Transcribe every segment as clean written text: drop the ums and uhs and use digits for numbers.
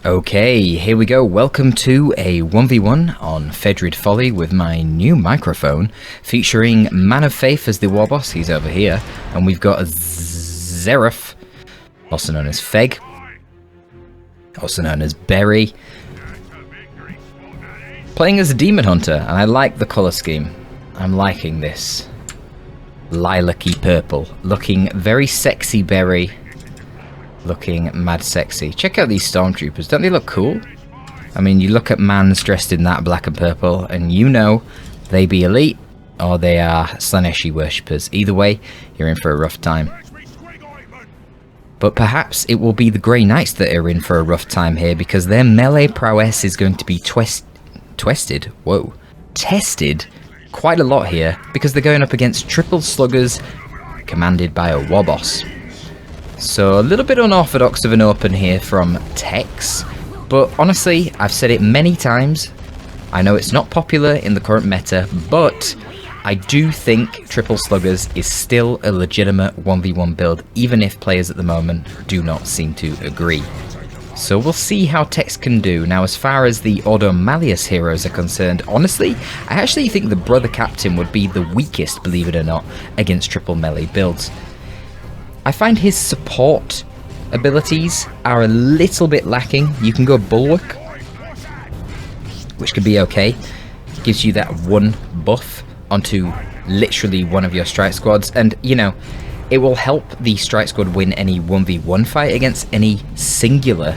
Okay, here we go. Welcome to a 1v1 on Fedrid Folly with my new microphone, featuring Man of Faith as the war boss. He's over here. And we've got Seraf, also known as Feg, also known as Berry, playing as a demon hunter. And I like the colour scheme. I'm liking this lilac-y purple. Looking very sexy, Berry. Looking mad sexy. Check out these stormtroopers. Don't they look cool? I mean, you look at mans dressed in that black and purple, and you know they be elite or they are Slaneshi worshippers. Either way, you're in for a rough time. But perhaps it will be the Grey Knights that are in for a rough time here, because their melee prowess is going to be tested quite a lot here, because they're going up against triple sluggers commanded by a war boss. So a little bit unorthodox of an open here from Tex, but honestly, I've said it many times. I know it's not popular in the current meta, but I do think triple sluggers is still a legitimate 1v1 build, even if players at the moment do not seem to agree. So we'll see how Tex can do. Now, as far as the Ordo Malleus heroes are concerned, honestly, I actually think the Brother Captain would be the weakest, believe it or not, against triple melee builds. I find his support abilities are a little bit lacking. You can go Bulwark, which could be okay. Gives you that one buff onto literally one of your strike squads. And, you know, it will help the strike squad win any 1v1 fight against any singular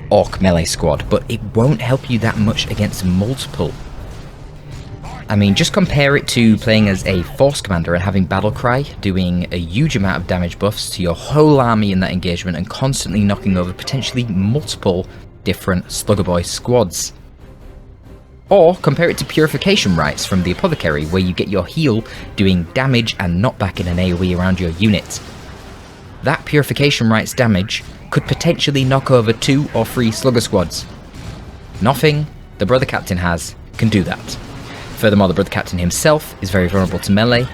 orc melee squad. But it won't help you that much against multiple. I mean, just compare it to playing as a Force Commander and having Battle Cry, doing a huge amount of damage buffs to your whole army in that engagement and constantly knocking over potentially multiple different Slugger Boy squads. Or compare it to Purification Rites from the Apothecary, where you get your heal doing damage and knockback in an AoE around your unit. That Purification Rites damage could potentially knock over 2 or 3 Slugger squads. Nothing the Brother Captain has can do that. Furthermore, the Brother Captain himself is very vulnerable to melee,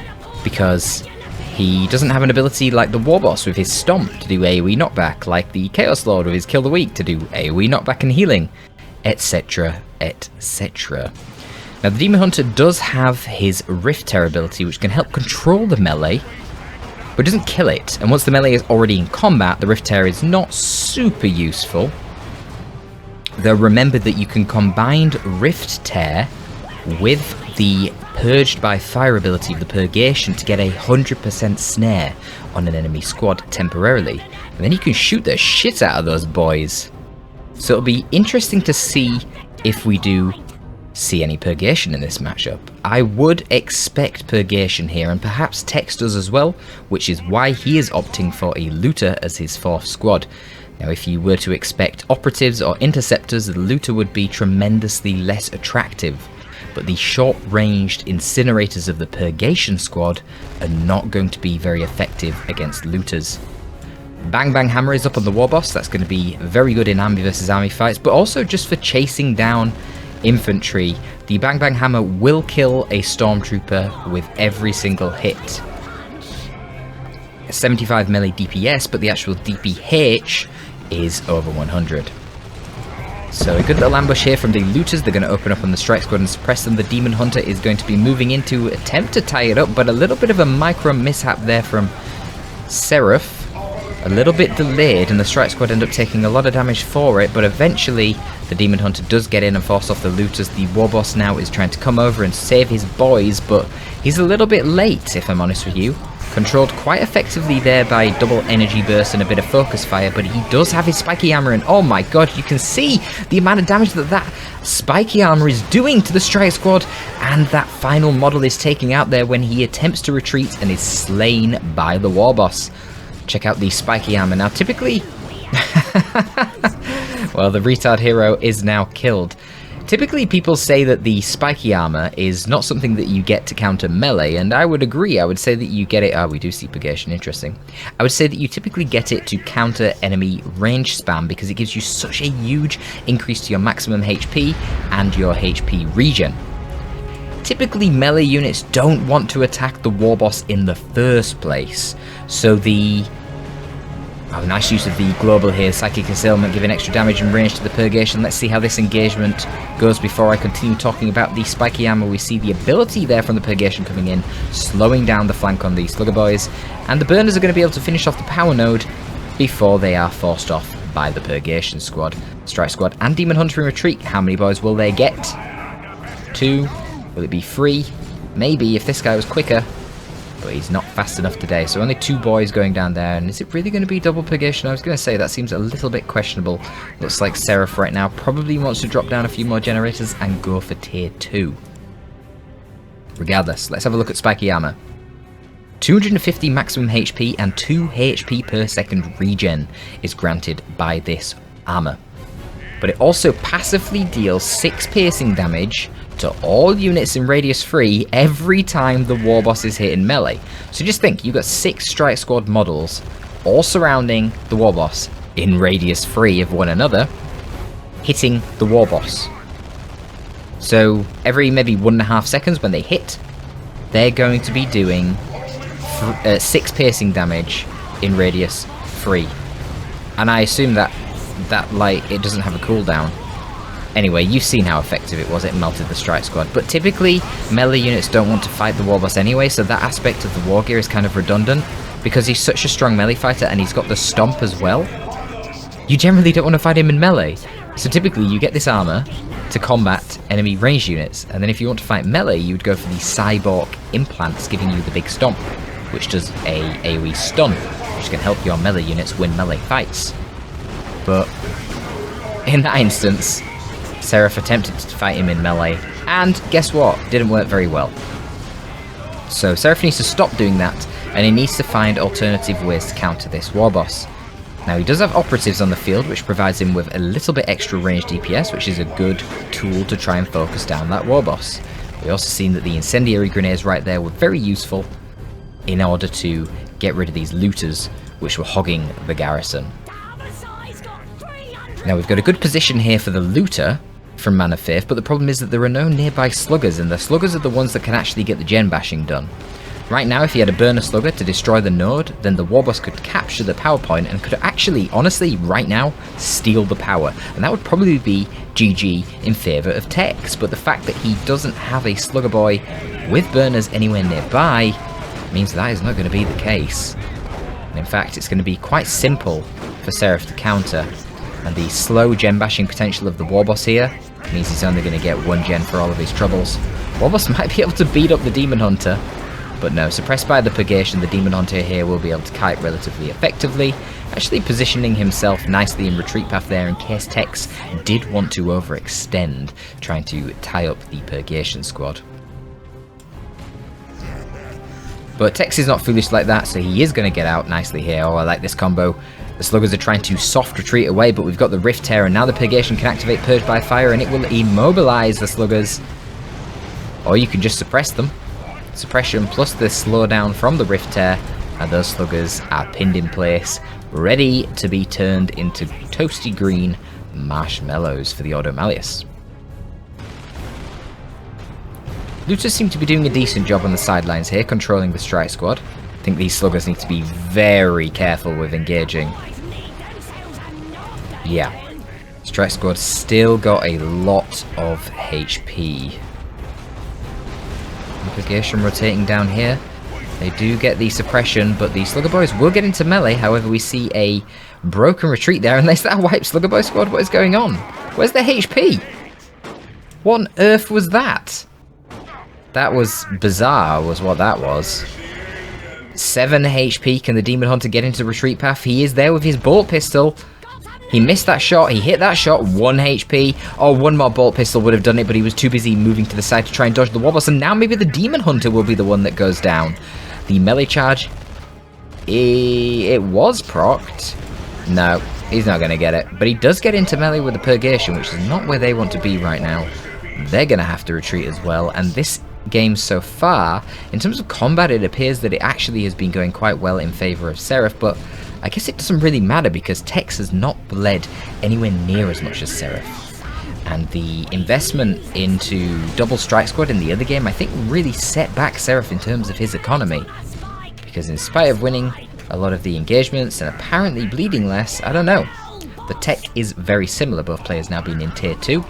because he doesn't have an ability like the War Boss with his Stomp to do AoE knockback, like the Chaos Lord with his Kill the Weak to do AoE knockback and healing, etc, etc. Now, the Demon Hunter does have his Rift Tear ability, which can help control the melee, but doesn't kill it, and once the melee is already in combat, the Rift Tear is not super useful. Though remember that you can combine Rift Tear with the Purged by Fire ability of the Purgation to get a 100% snare on an enemy squad temporarily. And then you can shoot the shit out of those boys. So it'll be interesting to see if we do see any Purgation in this matchup. I would expect Purgation here, and perhaps Tex does as well, which is why he is opting for a Looter as his 4th squad. Now, if you were to expect Operatives or Interceptors, the Looter would be tremendously less attractive. But the short-ranged incinerators of the Purgation squad are not going to be very effective against looters. Bang Bang Hammer is up on the War Boss. That's going to be very good in army versus army fights, but also just for chasing down infantry. The Bang Bang Hammer will kill a Stormtrooper with every single hit. 75 melee DPS, but the actual DPH is over 100. So a good little ambush here from the looters. They're going to open up on the strike squad and suppress them. The Demon Hunter is going to be moving in to attempt to tie it up, but a little bit of a micro mishap there from Seraf. A little bit delayed, and the strike squad end up taking a lot of damage for it, but eventually the Demon Hunter does get in and force off the looters. The War Boss now is trying to come over and save his boys, but he's a little bit late, if I'm honest with you. Controlled quite effectively there by double energy burst and a bit of focus fire, but he does have his spiky armor, and oh my god, you can see the amount of damage that spiky armor is doing to the strike squad, and that final model is taking out there when he attempts to retreat and is slain by the War Boss. Check out the spiky armor. Now, typically well, the retard hero is now killed. Typically, people say that the spiky armor is not something that you get to counter melee, and I would agree. I would say that you get it... we do see Purgation, interesting. I would say that you typically get it to counter enemy range spam, because it gives you such a huge increase to your maximum HP and your HP regen. Typically, melee units don't want to attack the War Boss in the first place, so the Oh, nice use of the global here. Psychic Assailment giving extra damage and range to the Purgation. Let's see how this engagement goes before I continue talking about the spiky armor. We see the ability there from the Purgation coming in, slowing down the flank on the Slugger Boys. And the Burners are going to be able to finish off the power node before they are forced off by the Purgation squad. Strike Squad and Demon Hunter in retreat. How many boys will they get? 2? Will it be 3? Maybe if this guy was quicker. But he's not fast enough today, so only 2 boys going down there. And is it really going to be double Purgation? I was going to say that seems a little bit questionable. Looks like Seraf right now probably wants to drop down a few more generators and go for tier 2. Regardless, let's have a look at spiky armor. 250 maximum HP and 2 HP per second regen is granted by this armor. But it also passively deals 6 piercing damage to all units in radius 3 every time the war boss is hit in melee. So just think, you've got 6 Strike Squad models all surrounding the war boss in radius 3 of one another, hitting the war boss. So every maybe 1.5 seconds when they hit, they're going to be doing 6 piercing damage in radius 3. And I assume that like it doesn't have a cooldown. Anyway, you've seen how effective it was. It melted the Strike Squad. But typically, melee units don't want to fight the war boss anyway, so that aspect of the war gear is kind of redundant. Because he's such a strong melee fighter and he's got the stomp as well, you generally don't want to fight him in melee. So typically, you get this armor to combat enemy ranged units, and then if you want to fight melee, you would go for the Cyborg implants giving you the big stomp, which does a AoE stun, which can help your melee units win melee fights. But in that instance, Seraf attempted to fight him in melee, and guess what? Didn't work very well. So Seraf needs to stop doing that, and he needs to find alternative ways to counter this war boss. Now he does have operatives on the field, which provides him with a little bit extra ranged DPS, which is a good tool to try and focus down that war boss. We also seen that the incendiary grenades right there were very useful in order to get rid of these looters, which were hogging the garrison. Now we've got a good position here for the looter from Man of Faith, but the problem is that there are no nearby sluggers, and the sluggers are the ones that can actually get the gen bashing done. Right now, if he had a burner slugger to destroy the node, then the warboss could capture the power point and could actually, honestly, right now, steal the power. And that would probably be GG in favour of Tex, but the fact that he doesn't have a slugger boy with burners anywhere nearby means that is not going to be the case. And in fact, it's going to be quite simple for Seraf to counter, and the slow gen bashing potential of the warboss here means he's only going to get 1 gen for all of his troubles. Warboss might be able to beat up the Demon Hunter, but no, suppressed by the Purgation, the Demon Hunter here will be able to kite relatively effectively, actually positioning himself nicely in retreat path there in case Tex did want to overextend, trying to tie up the Purgation squad. But Tex is not foolish like that, so he is going to get out nicely here. Oh, I like this combo. The sluggers are trying to soft retreat away, but we've got the Rift Tear, and now the Purgation can activate Purge by Fire, and it will immobilize the sluggers. Or you can just suppress them. Suppression plus the slowdown from the Rift Tear, and those sluggers are pinned in place, ready to be turned into toasty green marshmallows for the Ordo Malleus. Looters seem to be doing a decent job on the sidelines here, controlling the Strike Squad. I think these sluggers need to be very careful with engaging. Yeah. Strike Squad still got a lot of HP. Purgation rotating down here. They do get the suppression, but the Slugger Boys will get into melee. However, we see a broken retreat there, unless that wipes Slugger Boy squad. What is going on? Where's their HP? What on earth was that? That was bizarre, was what that was. 7 HP. Can the Demon Hunter get into retreat path? He is there with his bolt pistol. He missed that shot. He hit that shot. 1 HP. Oh, 1 more bolt pistol would have done it, but he was too busy moving to the side to try and dodge the warboss. And now maybe the Demon Hunter will be the one that goes down. The melee charge. It was procced. No, he's not going to get it. But he does get into melee with the Purgation, which is not where they want to be right now. They're going to have to retreat as well. And this game so far, in terms of combat, it appears that it actually has been going quite well in favour of Seraf, but I guess it doesn't really matter because Tex has not bled anywhere near as much as Seraf. And the investment into double Strike Squad in the other game, I think, really set back Seraf in terms of his economy. Because in spite of winning a lot of the engagements and apparently bleeding less. I don't know. The tech is very similar, both players now being in tier 2.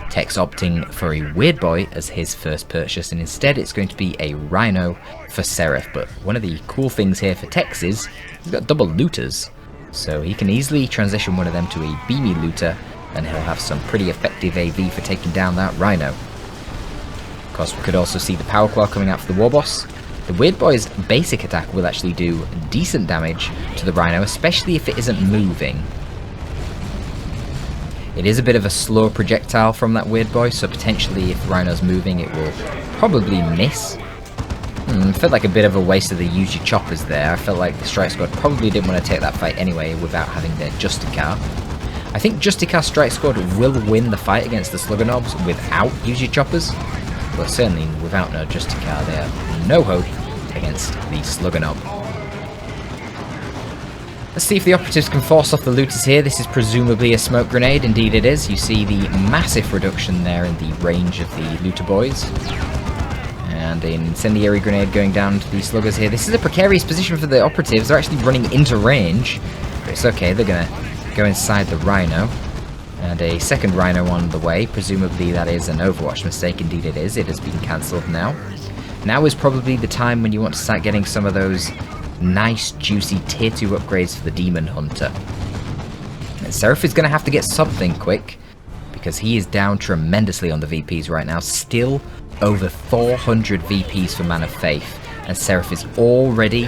Tech's opting for a Weird Boy as his first purchase, and instead it's going to be a Rhino for Seraf. But one of the cool things here for Tex is he's got double looters, so he can easily transition one of them to a beamy looter, and he'll have some pretty effective AV for taking down that Rhino. Of course, we could also see the Power Claw coming out for the War Boss. The Weird Boy's basic attack will actually do decent damage to the Rhino, especially if it isn't moving. It is a bit of a slow projectile from that Weird Boy, so potentially if the Rhino's moving it will probably miss. Felt like a bit of a waste of the use your choppers there. I felt like the Strike Squad probably didn't want to take that fight anyway without having their Justicar. I think Justicar Strike Squad will win the fight against the Slugger Knobs without use your choppers, but certainly without no Justicar they have no hope against the Slugger Knob. Let's see if the operatives can force off the looters here. This is presumably a smoke grenade. Indeed it is. You see the massive reduction there in the range of the looter boys. And an incendiary grenade going down to the sluggers here. This is a precarious position for the operatives. They're actually running into range. But it's okay. They're going to go inside the Rhino. And a second Rhino on the way. Presumably that is an Overwatch mistake. Indeed it is. It has been cancelled now. Now is probably the time when you want to start getting some of those nice, juicy tier 2 upgrades for the Demon Hunter. And Seraf is going to have to get something quick, because he is down tremendously on the VPs right now. Still over 400 VPs for Man of Faith, and Seraf is already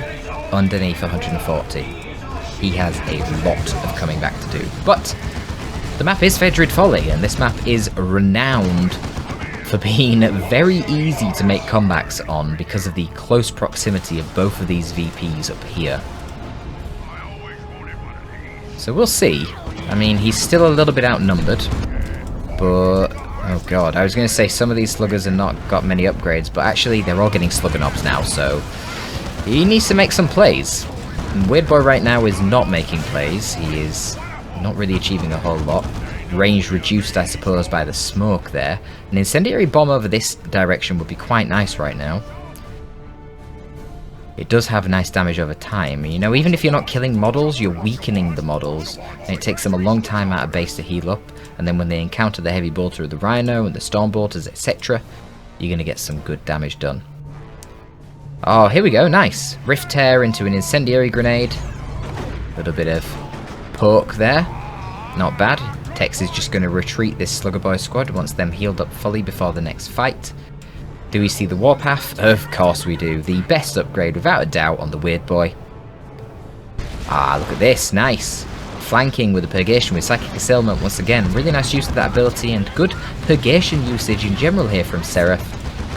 underneath 140. He has a lot of coming back to do. But the map is Fedrid Folly, and this map is renowned for being very easy to make comebacks on because of the close proximity of both of these VPs up here. So we'll see. I mean, he's still a little bit outnumbered, but oh god, I was going to say some of these sluggers have not got many upgrades, but actually they're all getting slugger knobs now, so he needs to make some plays. And Weird Boy right now is not making plays. He is not really achieving a whole lot. Range reduced, I suppose, by the smoke there. An incendiary bomb over this direction would be quite nice right now. It does have nice damage over time. You know, even if you're not killing models, you're weakening the models, and it takes them a long time out of base to heal up, and then when they encounter the heavy bolter of the Rhino and the storm bolters, etc., you're going to get some good damage done. Oh, here we go, nice. Rift Tear into an incendiary grenade. A little bit of poke there. Not bad. Tex is just going to retreat this Slugger Boy squad, wants them healed up fully before the next fight. Do we see the Warpath? Of course we do. The best upgrade, without a doubt, on the Weird Boy. Ah, look at this. Nice. Flanking with the Purgation with Psychic Assailment once again. Really nice use of that ability, and good Purgation usage in general here from Seraf.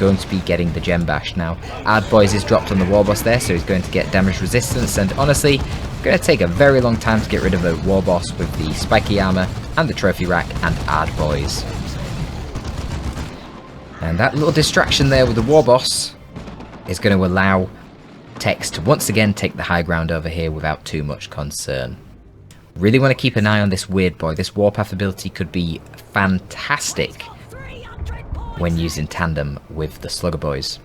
Going to be getting the Gem Bash now. Ad Boys is dropped on the War Boss there, so he's going to get damage resistance, and honestly, going to take a very long time to get rid of a War Boss with the Spiky Armor and the Trophy Rack and Ad Boys. And that little distraction there with the War Boss is going to allow Tex to once again take the high ground over here without too much concern. Really want to keep an eye on this Weird Boy. This Warpath ability could be fantastic when used in tandem with the Slugger Boys.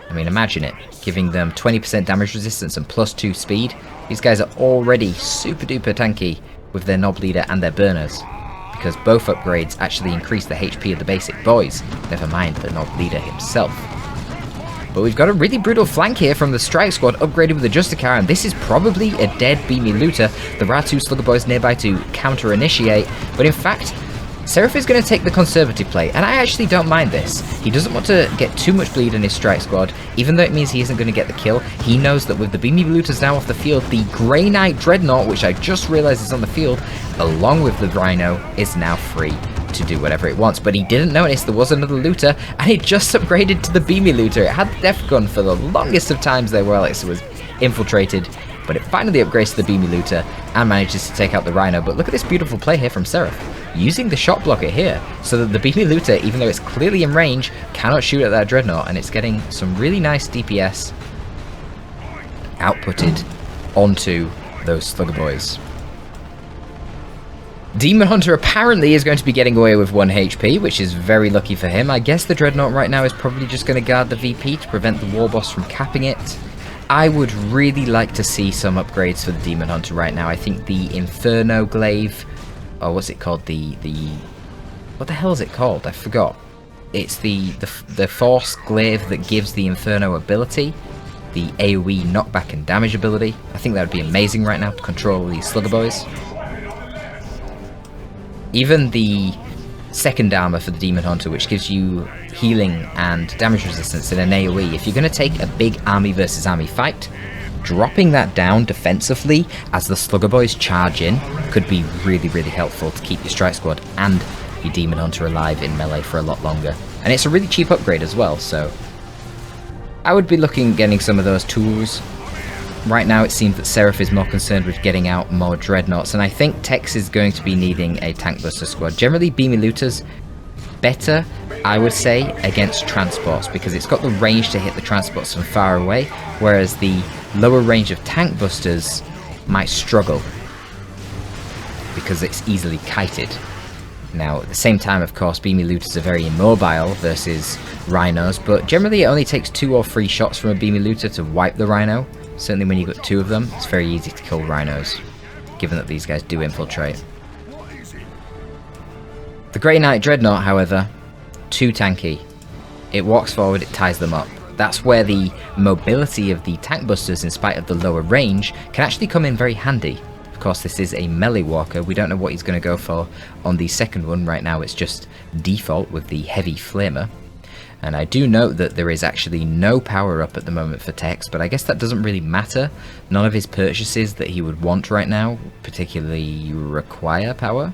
I mean, imagine it, giving them 20% damage resistance and +2 speed. These guys are already super duper tanky with their Knob Leader and their Burners, because both upgrades actually increase the HP of the basic boys, never mind the Knob Leader himself. But we've got a really brutal flank here from the Strike Squad, upgraded with the Justicar, and this is probably a dead Beamy Looter. There are two Slugger Boys nearby to counter-initiate, but in fact, Seraf is going to take the conservative play, and I actually don't mind this. He doesn't want to get too much bleed in his Strike Squad, even though it means he isn't going to get the kill. He knows that with the Beamy Looters now off the field, the Grey Knight Dreadnought, which I just realised is on the field, along with the Rhino, is now free to do whatever it wants. But he didn't notice there was another Looter, and it just upgraded to the Beamy Looter. It had the Death Gun for the longest of times there while it was infiltrated, but it finally upgrades to the Beamy Looter and manages to take out the Rhino. But look at this beautiful play here from Seraf, using the shot blocker here, so that the Beamy Looter, even though it's clearly in range, cannot shoot at that Dreadnought, and it's getting some really nice DPS outputted onto those Slugger Boys. Demon Hunter apparently is going to be getting away with 1 HP, which is very lucky for him. I guess the Dreadnought right now is probably just going to guard the VP to prevent the War Boss from capping it. I would really like to see some upgrades for the Demon Hunter right now. I think the Inferno Glaive, or what's it called? What the hell is it called? I forgot. It's the Force Glaive that gives the Inferno ability, the AoE knockback and damage ability. I think that would be amazing right now to control these Slugger Boys. Even the second armor for the Demon Hunter, which gives you healing and damage resistance in an AoE. If you're going to take a big army versus army fight, dropping that down defensively as the Slugger Boys charge in could be really, really helpful to keep your Strike Squad and your Demon Hunter alive in melee for a lot longer. And it's a really cheap upgrade as well, so I would be looking at getting some of those tools. Right now it seems that Seraf is more concerned with getting out more Dreadnoughts, and I think Tex is going to be needing a Tank Buster squad. Generally, Beamy Looters better, I would say, against transports, because it's got the range to hit the transports from far away, whereas the lower range of Tank Busters might struggle, because it's easily kited. Now, at the same time, of course, Beamy Looters are very immobile versus Rhinos, but generally it only takes 2 or 3 shots from a Beamy Looter to wipe the Rhino. Certainly when you've got 2 of them, it's very easy to kill Rhinos, given that these guys do infiltrate. The Grey Knight Dreadnought, however, too tanky. It walks forward, it ties them up. That's where the mobility of the Tank Busters, in spite of the lower range, can actually come in very handy. Of course, this is a melee walker. We don't know what he's going to go for on the second one. Right now it's just default with the heavy flamer. And I do note that there is actually no power up at the moment for Tex, but I guess that doesn't really matter. None of his purchases that he would want right now particularly require power.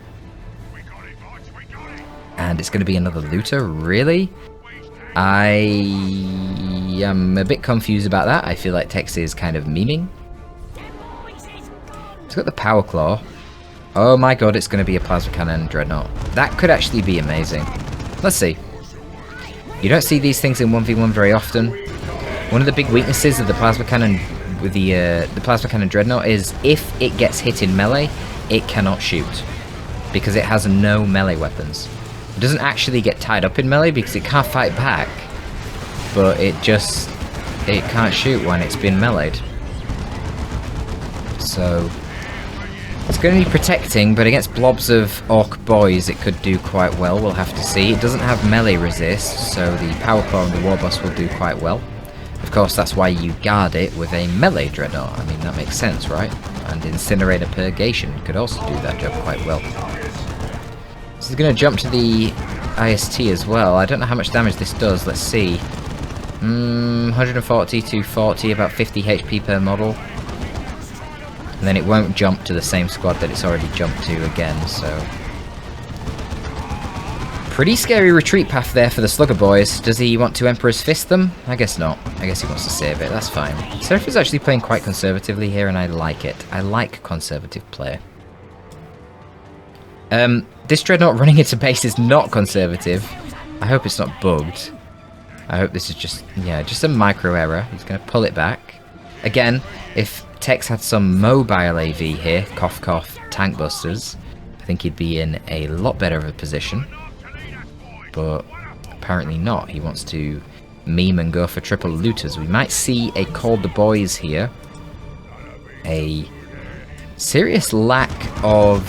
And it's going to be another looter, really? I am a bit confused about that. I feel like Tex is kind of memeing. He's got the Power Claw. Oh my god, it's going to be a Plasma Cannon Dreadnought. That could actually be amazing. Let's see. You don't see these things in 1v1 very often. One of the big weaknesses of the Plasma Cannon with the Plasma Cannon Dreadnought is if it gets hit in melee, it cannot shoot, because it has no melee weapons. It doesn't actually get tied up in melee because it can't fight back, but it can't shoot when it's been meleeed. So it's going to be protecting, but against blobs of Orc Boys it could do quite well. We'll have to see. It doesn't have melee resist, so the Power Claw and the Warboss will do quite well. Of course, that's why you guard it with a melee Dreadnought. I mean, that makes sense, right? And Incinerator Purgation could also do that job quite well. So he's going to jump to the IST as well. I don't know how much damage this does. Let's see. 140 to 40, about 50 HP per model. And then it won't jump to the same squad that it's already jumped to again, so... Pretty scary retreat path there for the Slugger Boys. Does he want to Emperor's Fist them? I guess not. I guess he wants to save it, that's fine. Seraf is actually playing quite conservatively here, and I like it. I like conservative play. This Dreadnought running into base is not conservative. I hope it's not bugged. I hope this is just, yeah, just a micro error. He's going to pull it back. Again, if Tex had some mobile AV here, cough cough, Tank Busters, I think he'd be in a lot better of a position. But apparently not. He wants to meme and go for triple looters. We might see a Call the Boys here. A serious lack of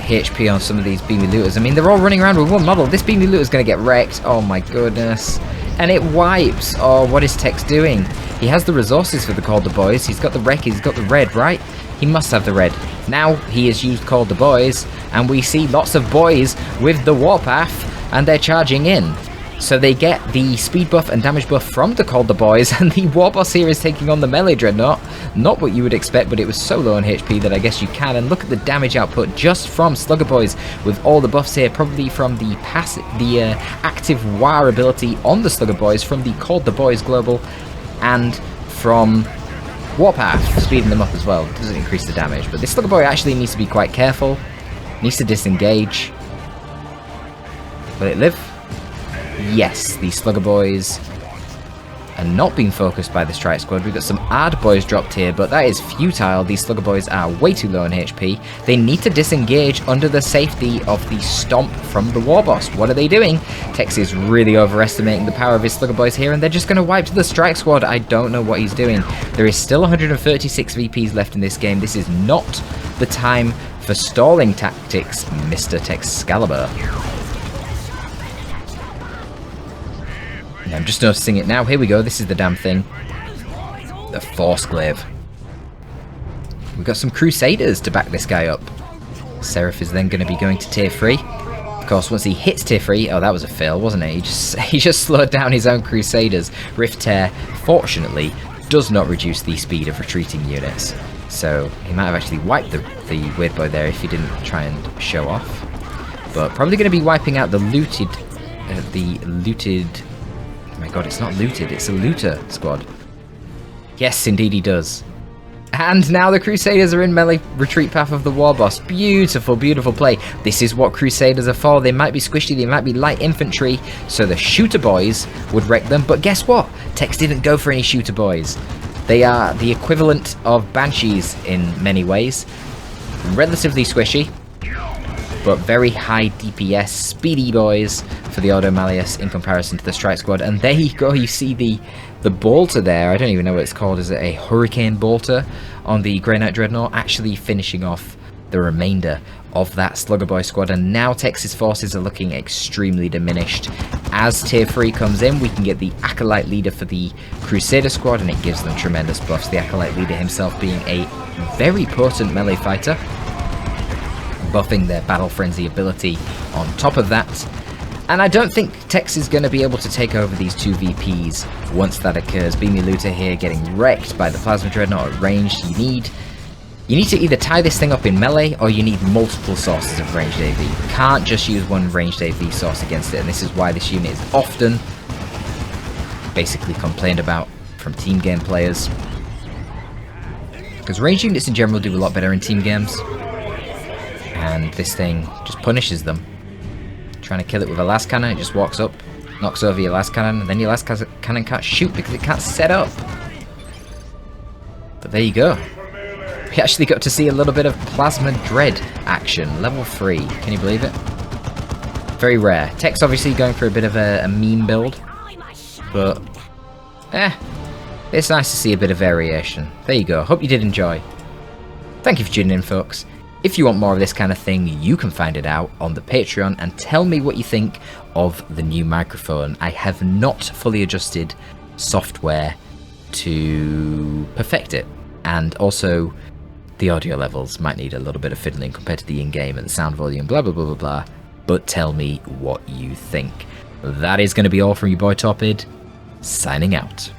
HP on some of these Beamy Looters. I mean, they're all running around with one model. This Beamy Looter's going to get wrecked. Oh my goodness. And it wipes. Oh, what is Tex doing? He has the resources for the Call the Boys. He's got the wreck. He's got the red, right? He must have the red. Now he has used Call the Boys, and we see lots of boys with the Warpath, and they're charging in. So they get the speed buff and damage buff from the Call the Boys, and the Warboss here is taking on the melee Dreadnought. Not what you would expect, but it was so low on HP that I guess you can. And look at the damage output just from Slugger Boys with all the buffs here, probably from the active WAR ability on the Slugger Boys, from the Call the Boys global, and from Warpath, speeding them up as well. It doesn't increase the damage, but this Slugger Boy actually needs to be quite careful. Needs to disengage. Will it live? Yes, the Slugger Boys and not being focused by the strike squad. We've got some Ard boys dropped here, but that is futile. These slugger boys are way too low on HP. They need to disengage under the safety of the stomp from the war boss. What are they doing? Tex is really overestimating the power of his slugger boys here, and they're just going to wipe to the strike squad. I don't know what he's doing. There is still 136 VPs left in this game. This is not the time for stalling tactics, Mr. Texcalibur. I'm just noticing it now. Here we go. This is the damn thing. The Force Glaive. We've got some Crusaders to back this guy up. Seraf is then going to be going to tier 3. Of course, once he hits tier 3... Oh, that was a fail, wasn't it? He just slowed down his own Crusaders. Rift Tear, fortunately, does not reduce the speed of retreating units. So, he might have actually wiped the weird boy there if he didn't try and show off. But probably going to be wiping out the looted... Oh my god, it's not looted, it's a looter squad. Yes, indeed he does. And now the Crusaders are in melee retreat path of the war boss. Beautiful, beautiful play. This is what Crusaders are for. They might be squishy, they might be light infantry, so the shooter boys would wreck them. But guess what? Tex didn't go for any shooter boys. They are the equivalent of Banshees in many ways. Relatively squishy, but very high DPS, speedy boys for the Ordo Malleus in comparison to the Strike Squad. And there you go, you see the bolter there. I don't even know what it's called. Is it a Hurricane bolter on the Grey Knight Dreadnought? Actually finishing off the remainder of that Slugger Boy squad. And now Tex's forces are looking extremely diminished. As tier 3 comes in, we can get the Acolyte leader for the Crusader squad, and it gives them tremendous buffs. The Acolyte leader himself being a very potent melee fighter, buffing their Battle Frenzy ability on top of that. And I don't think Tex is going to be able to take over these two VPs once that occurs. Beamy Looter here getting wrecked by the Plasma Dreadnought at range. You need to either tie this thing up in melee, or you need multiple sources of ranged AV. You can't just use one ranged AV source against it, and this is why this unit is often basically complained about from team game players. Because ranged units in general do a lot better in team games, and this thing just punishes them. Trying to kill it with a last cannon, it just walks up, knocks over your last cannon, and then your last cannon can't shoot because it can't set up. But there you go. We actually got to see a little bit of Plasma Dread action, level 3. Can you believe it? Very rare. Tex obviously going for a bit of a meme build, but it's nice to see a bit of variation. There you go. Hope you did enjoy. Thank you for tuning in, folks. If you want more of this kind of thing, you can find it out on the Patreon, and tell me what you think of the new microphone. I have not fully adjusted software to perfect it, and also the audio levels might need a little bit of fiddling compared to the in-game and the sound volume, blah blah blah blah blah, but tell me what you think. That is going to be all from your boy Torpid, signing out.